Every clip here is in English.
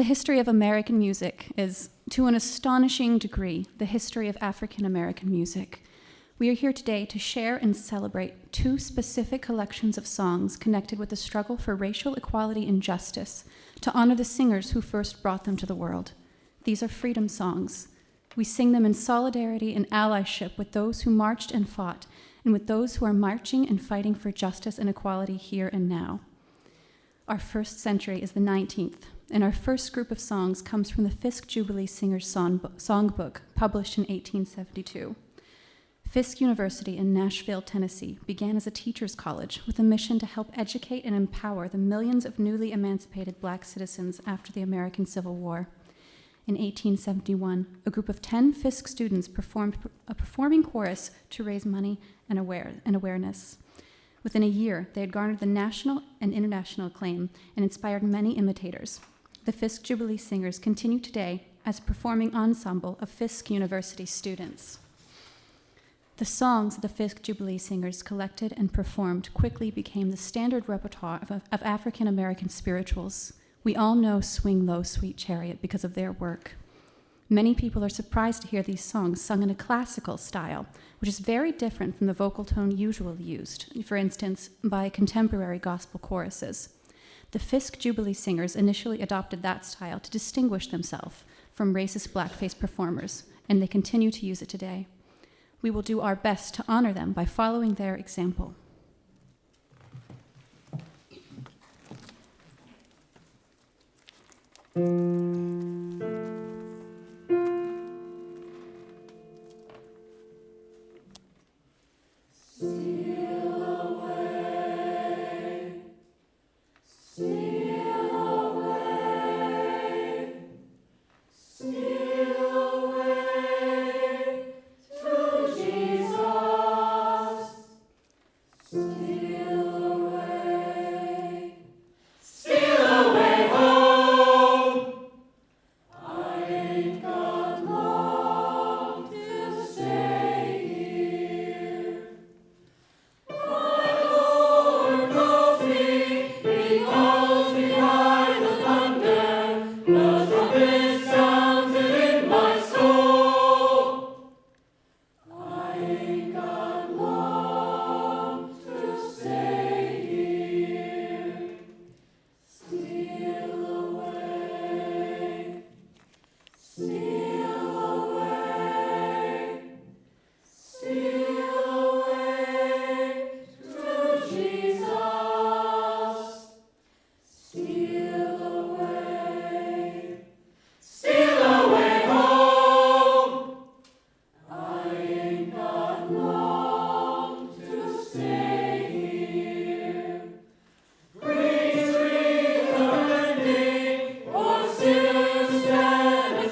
The history of American music is, to an astonishing degree, the history of African American music. We are here today to share and celebrate two specific collections of songs connected with the struggle for racial equality and justice, to honor the singers who first brought them to the world. These are freedom songs. We sing them in solidarity and allyship with those who marched and fought, and with those who are marching and fighting for justice and equality here and now. Our first century is the 19th, and our first group of songs comes from the Fisk Jubilee Singers Songbook, published in 1872. Fisk University in Nashville, Tennessee, began as a teacher's college with a mission to help educate and empower the millions of newly emancipated Black citizens after the American Civil War. In 1871, a group of 10 Fisk students performed a performing chorus to raise money and awareness. Within a year, they had garnered the national and international acclaim and inspired many imitators. The Fisk Jubilee Singers continue today as a performing ensemble of Fisk University students. The songs the Fisk Jubilee Singers collected and performed quickly became the standard repertoire of African American spirituals. We all know Swing Low, Sweet Chariot because of their work. Many people are surprised to hear these songs sung in a classical style, which is very different from the vocal tone usually used, for instance, by contemporary gospel choruses. The Fisk Jubilee Singers initially adopted that style to distinguish themselves from racist blackface performers, and they continue to use it today. We will do our best to honor them by following their example.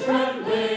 Trembling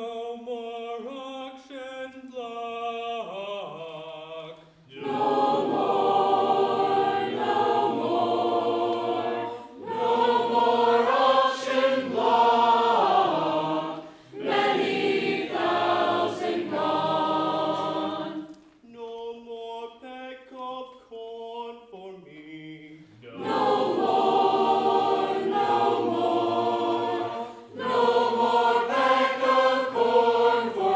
No more auction block. No more peck of corn for me. No more peck of corn for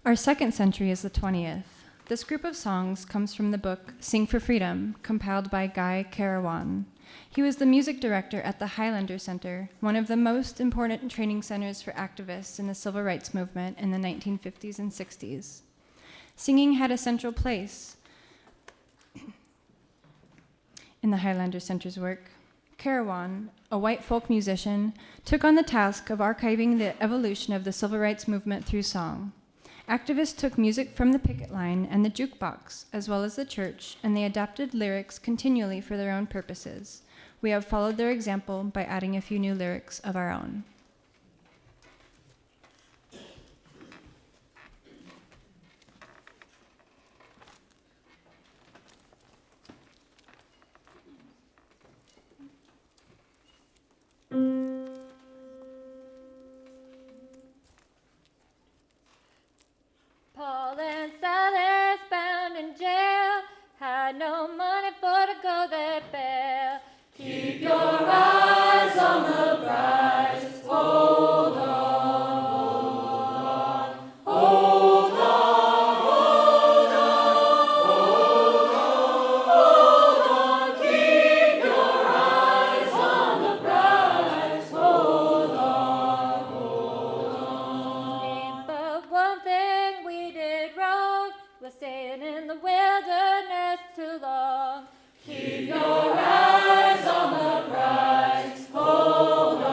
Our second century is the 20th. This group of songs comes from the book Sing for Freedom, compiled by Guy Carawan. He was the music director at the Highlander Center, one of the most important training centers for activists in the civil rights movement in the 1950s and 60s. Singing had a central place in the Highlander Center's work. Carawan, a white folk musician, took on the task of archiving the evolution of the civil rights movement through song. Activists took music from the picket line and the jukebox, as well as the church, and they adapted lyrics continually for their own purposes. We have followed their example by adding a few new lyrics of our own. Paul and Silas bound in jail, had no money for to go their bail. Keep your eyes on the prize, hold on, hold on, hold on, hold on, hold on, keep your eyes on the prize, hold on, hold on. But one thing we did wrong was staying in the wilderness too long. Keep your eyes on the prize, hold on,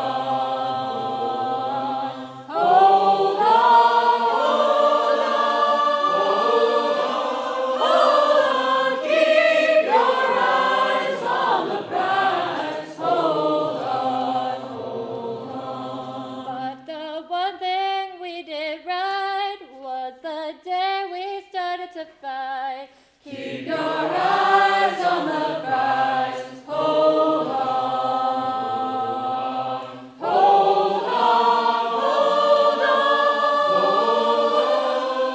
hold on, hold on, hold on, keep your eyes on the prize, hold on. But the one thing we did right was the day we started to fight. Keep your eyes on the prize, hold on, hold on, hold on,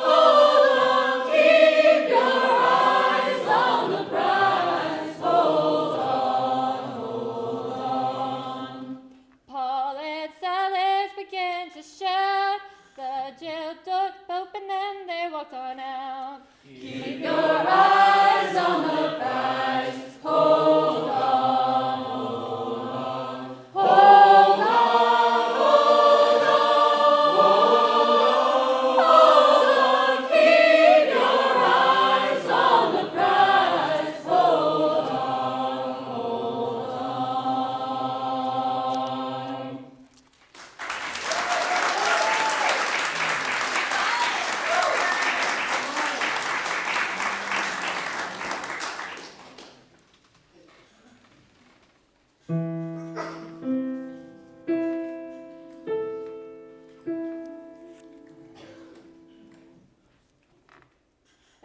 hold on, keep your eyes on the prize, hold on. Paul and Silas began to shout, the jail door opened and they walked on out. Keep your eyes on the prize, hold on, hold on, hold on, hold on, keep your eyes on the prize, hold on.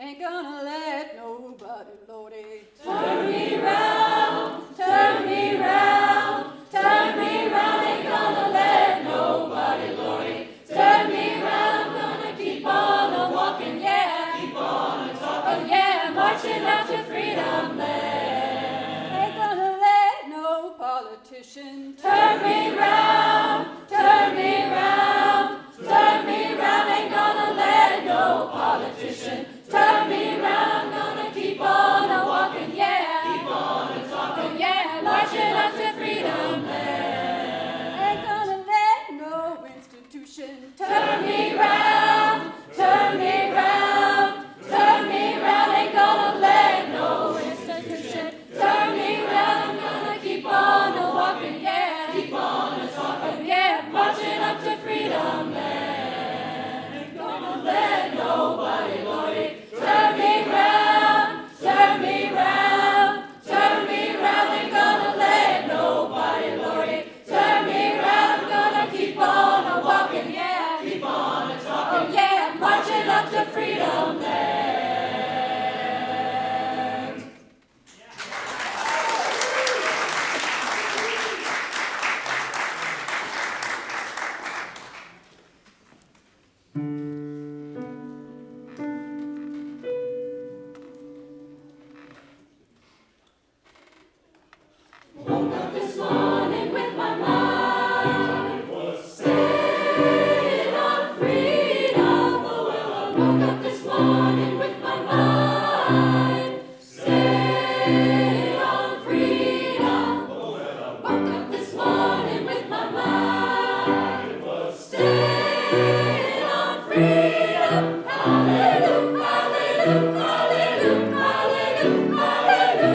Ain't gonna let nobody, Lordy, Turn me round, turn me round, turn me round, ain't gonna let nobody, Lordy, turn me round, gonna keep on a-walking, yeah, keep on a-talking, oh yeah, marching out to freedom land. ain't gonna let no politician Turn me round, turn me round, turn me round, ain't gonna let no politician turn me round, gonna keep on a-walking, yeah, keep on a-talking, yeah, marching up to freedom land. ain't gonna let no institution Turn me round, turn me round, turn me round, ain't gonna let no institution turn me round, gonna keep on a-walking, yeah, keep on a-talking, on freedom. Woke up this morning with my mind. Stayed on freedom. Hallelujah, hallelujah, hallelujah, hallelujah.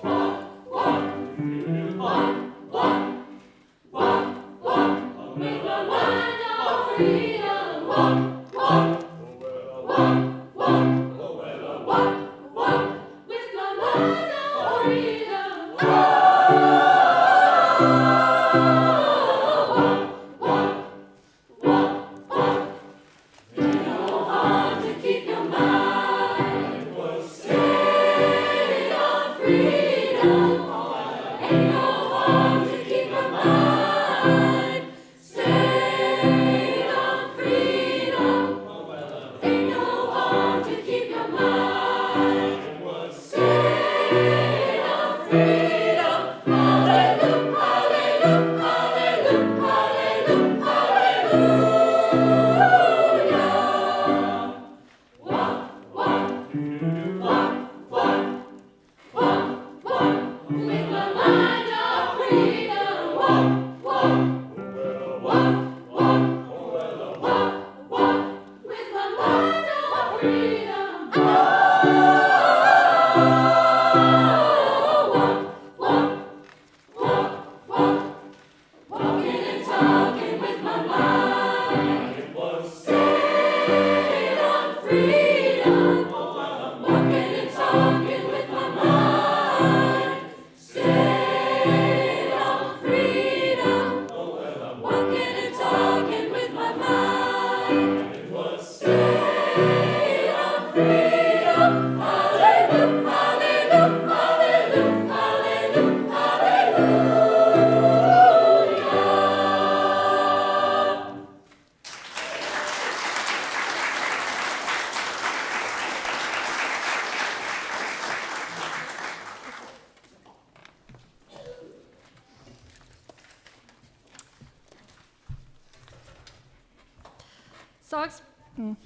Walk, walk, walk, walk, walk, walk. With my mind on freedom. Walk, walk, walk, walk, walk, walk. With my mind on freedom. Keep your mind. Stay on freedom. Ain't no harm to keep your mind. Stay on freedom. Ain't no harm to keep your mind. Stay on freedom. Hallelujah, hallelujah, hallelujah, hallelujah. Walk, walk, walk, walk, walk, walk. With my mind on freedom. Walk, walk, walk, walk, walk, walk. With my mind on freedom. Walk, walk, walk, walking and talking with my mind. Stayed on freedom. Walking and talking with my mind. Stayed on freedom. Walking and talking with my mind. Stayed on freedom. Hallelujah, hallelujah, hallelujah, hallelujah, hallelujah.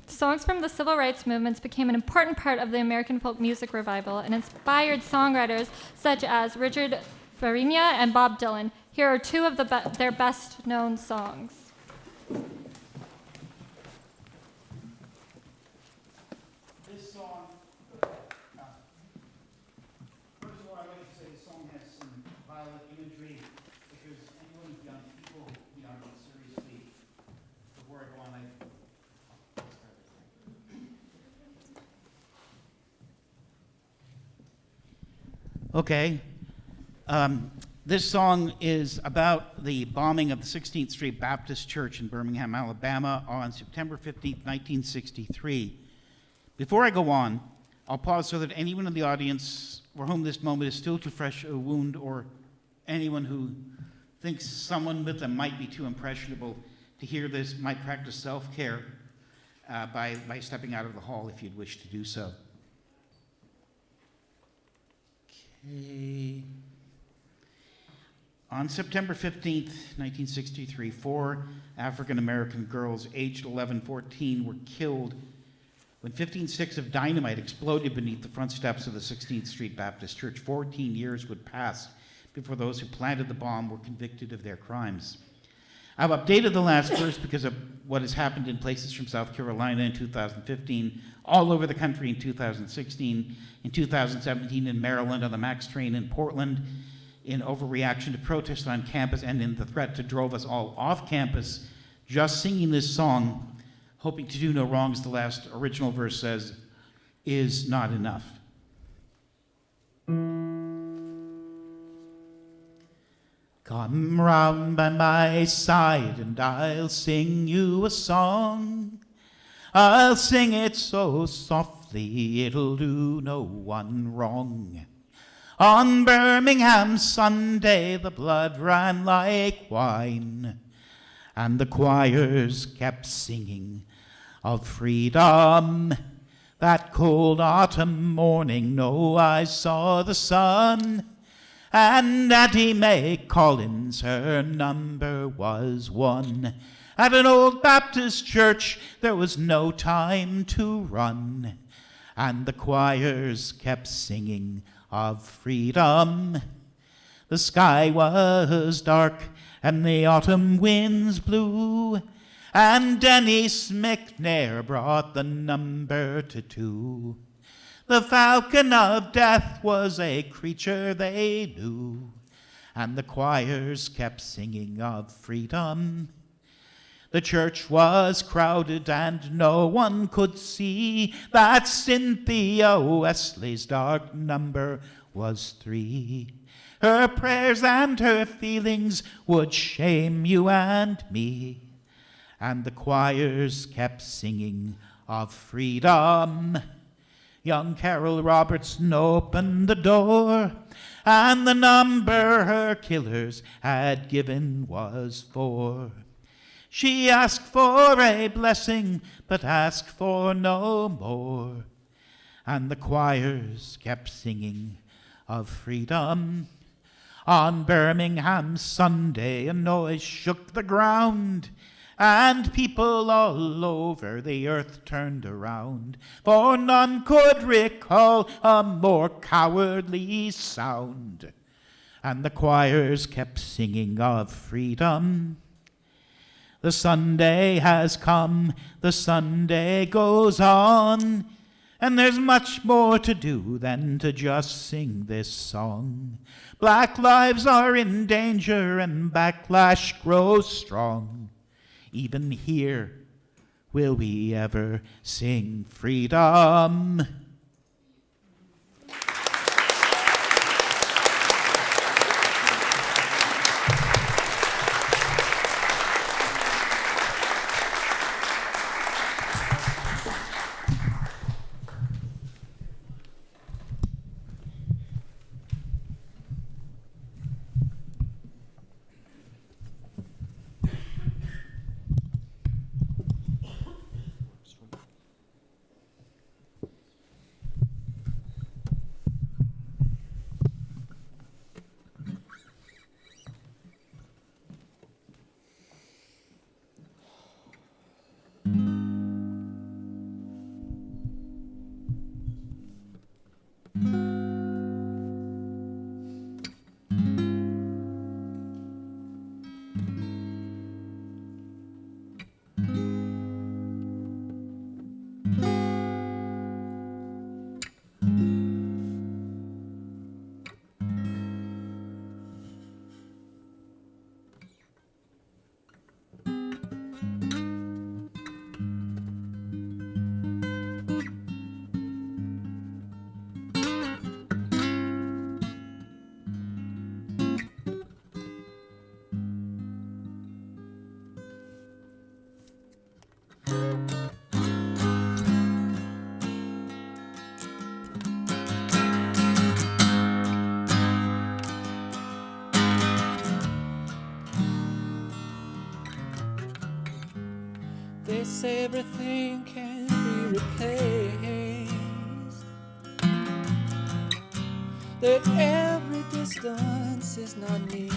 Songs from the civil rights movements became an important part of the American folk music revival and inspired songwriters such as Richard Farina and Bob Dylan. Here are two of their best-known songs. This song, first of all, I'd like to say the song has some violent imagery because anyone who's young people, seriously, before I go on, Okay. This song is about the bombing of the 16th Street Baptist Church in Birmingham, Alabama on September 15th, 1963. Before I go on, I'll pause so that anyone in the audience for whom this moment is still too fresh a wound, or anyone who thinks someone with them might be too impressionable to hear this might practice self-care by stepping out of the hall if you'd wish to do so. Okay. On September 15th, 1963, 4 African-American girls aged 11-14 were killed when 15 sticks of dynamite exploded beneath the front steps of the 16th Street Baptist Church. 14 years would pass before those who planted the bomb were convicted of their crimes. I've updated the last verse because of what has happened in places from South Carolina in 2015, all over the country in 2016, in 2017 in Maryland on the MAX train in Portland, in overreaction to protests on campus, and in the threat to drove us all off campus. Just singing this song, hoping to do no wrong, as the last original verse says, is not enough. Come round by my side and I'll sing you a song. I'll sing it so softly it'll do no one wrong. On Birmingham Sunday the blood ran like wine, and the choirs kept singing of freedom. That cold autumn morning, no, I saw the sun, and Auntie May Collins, her number was 1. At an old Baptist church, there was no time to run. and the choirs kept singing of freedom. The sky was dark, and the autumn winds blew, and Dennis McNair brought the number to 2. The falcon of death was a creature they knew, and the choirs kept singing of freedom. The church was crowded, and no one could see that Cynthia Wesley's dark number was 3. Her prayers and her feelings would shame you and me, and the choirs kept singing of freedom. Young Carol Robertson opened the door, and the number her killers had given was 4. She asked for a blessing, but asked for no more, and the choirs kept singing of freedom. On Birmingham Sunday, a noise shook the ground, and people all over the earth turned around, for none could recall a more cowardly sound. And the choirs kept singing of freedom. The Sunday has come, the Sunday goes on, and there's much more to do than to just sing this song. Black lives are in danger and backlash grows strong. Even here, will we ever sing freedom? They say everything can be replaced, that every distance is not near.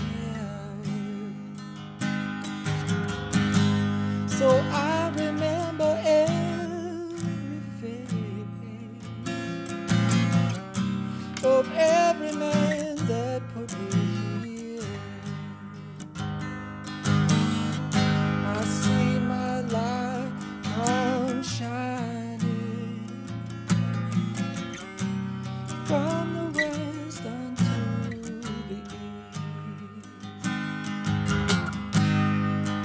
So I remember every face of every man that put me here. I see my light come shining from the west unto the east.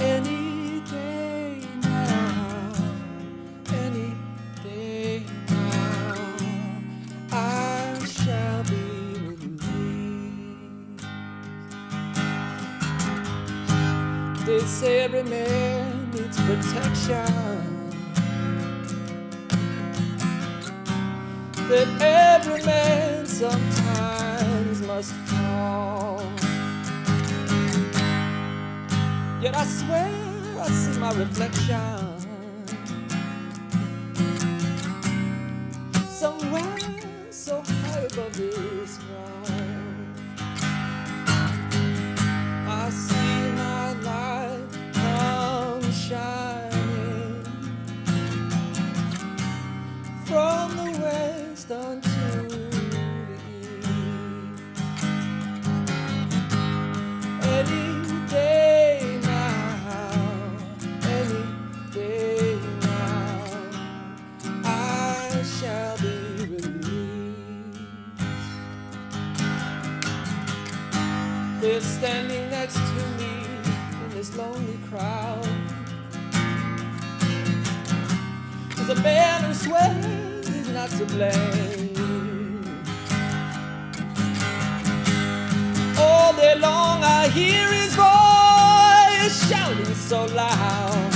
Any day now, any day now, I shall be released. They say every man needs protection, that every man sometimes must fall. Yet I swear I see my reflection somewhere so high above this world. I see my light come shining from the west west unto the east. Any day now, any day now, I shall be released. They're standing next to me in this lonely crowd. There's a man who swears he's not to blame. All day long I hear his voice shouting so loud,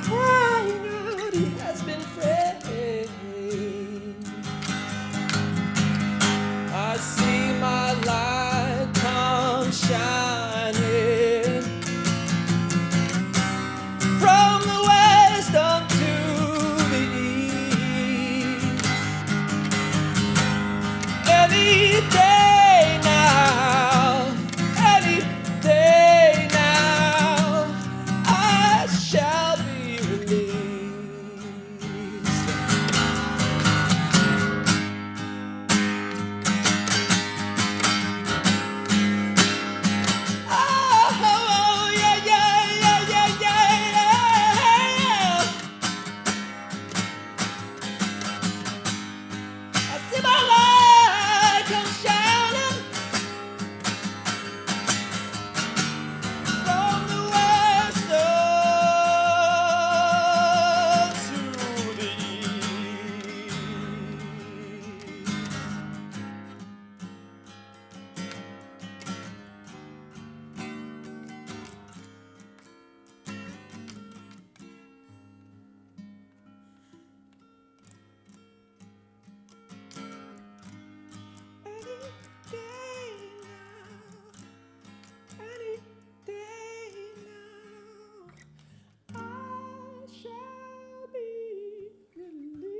crying out he has been framed. I see my light come shining from the west unto the east. Any day now, any day now, I shall be released. Oh, yeah, yeah, yeah, yeah, yeah, yeah. I see my light come shining from the west to the east. Any day now, I shall be released.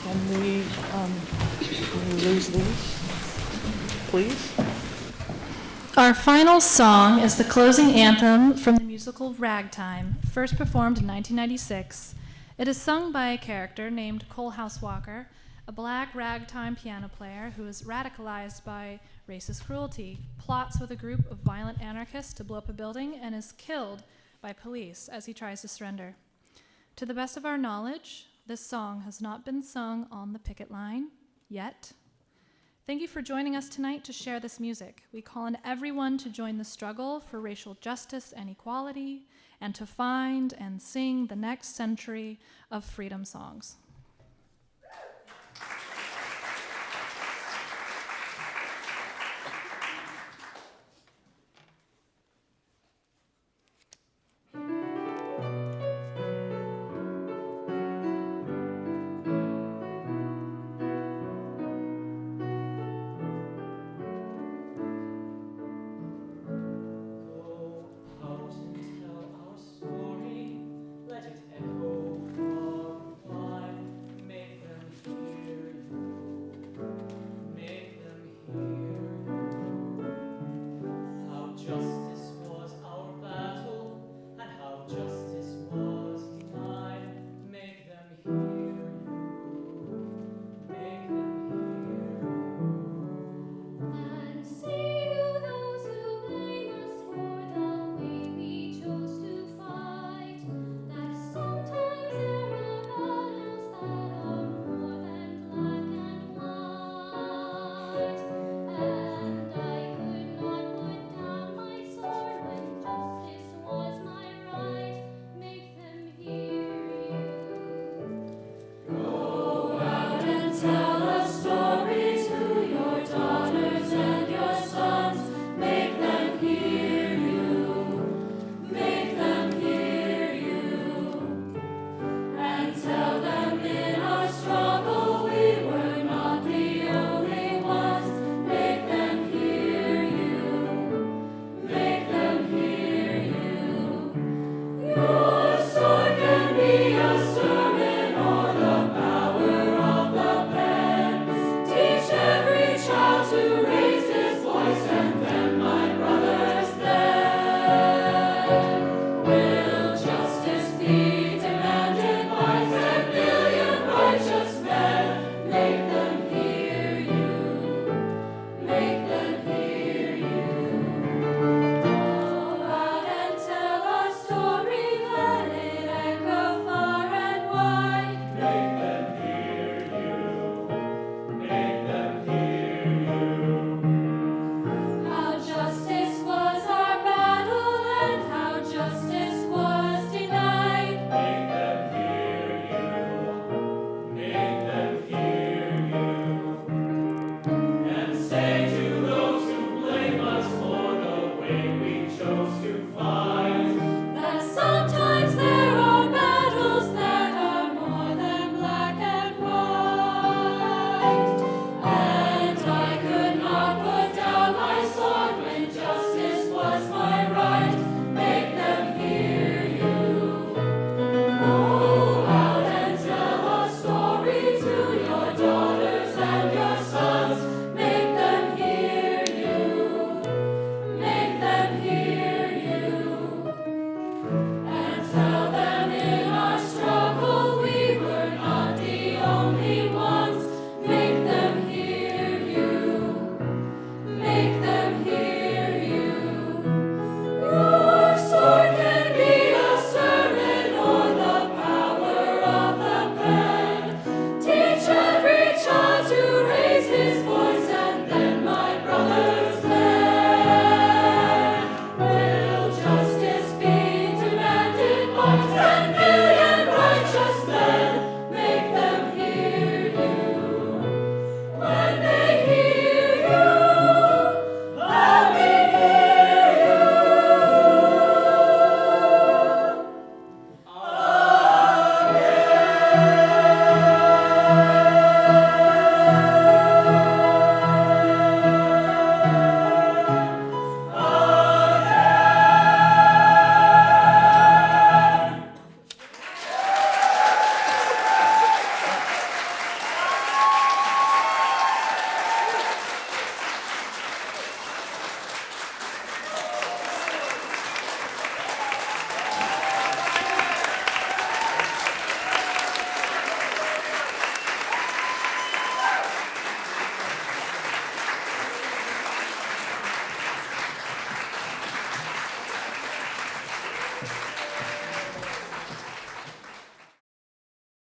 Can we lose these, please? Our final song is the closing anthem from the musical Ragtime, first performed in 1996. It is sung by a character named Coalhouse Walker, a black ragtime piano player who is radicalized by racist cruelty, plots with a group of violent anarchists to blow up a building, and is killed by police as he tries to surrender. To the best of our knowledge, this song has not been sung on the picket line yet. Thank you for joining us tonight to share this music. We call on everyone to join the struggle for racial justice and equality, and to find and sing the next century of freedom songs.